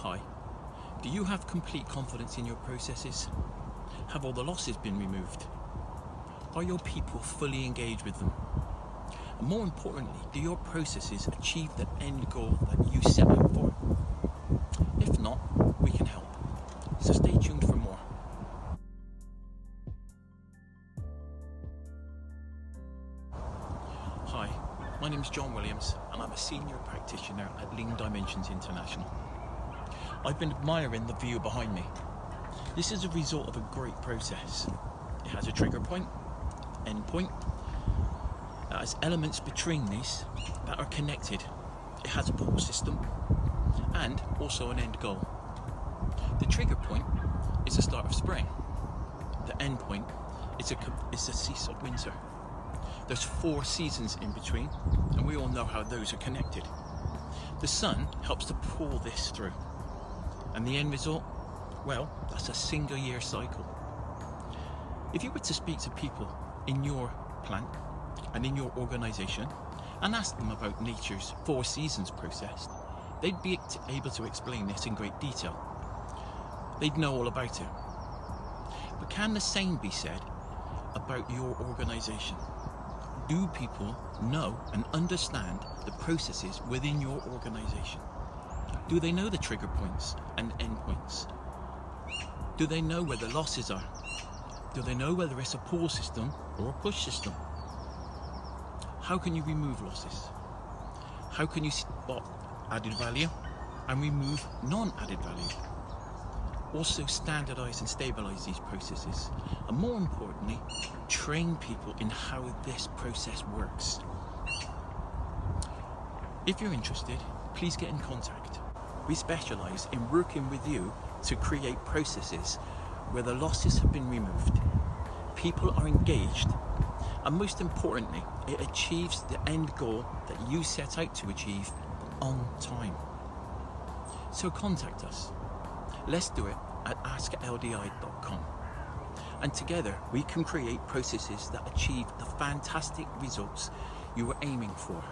Hi. Do you have complete confidence in your processes? Have all the losses been removed? Are your people fully engaged with them? And more importantly, do your processes achieve the end goal that you set out for? If not, we can help. So stay tuned for more. Hi, my name is John Williams and I'm a senior practitioner at Lean Dimensions International. I've been admiring the view behind me. This is a result of a great process. It has a trigger point, end point. It has elements between these that are connected. It has a pull system and also an end goal. The trigger point is the start of spring. The end point is the cease of winter. There's 4 seasons in between, and we all know how those are connected. The sun helps to pull this through. And the end result? Well, that's a single year cycle. If you were to speak to people in your plant and in your organisation and ask them about nature's 4 seasons process, they'd be able to explain this in great detail. They'd know all about it. But can the same be said about your organisation? Do people know and understand the processes within your organisation? Do they know the trigger points and end points? Do they know where the losses are? Do they know whether it's a pull system or a push system? How can you remove losses? How can you spot added value and remove non-added value? Also standardise and stabilise these processes, and more importantly, train people in how this process works. If you're interested, please get in contact. We specialise in working with you to create processes where the losses have been removed, people are engaged, and most importantly, it achieves the end goal that you set out to achieve on time. So contact us. Let's do it at askldi.com. And together we can create processes that achieve the fantastic results you were aiming for.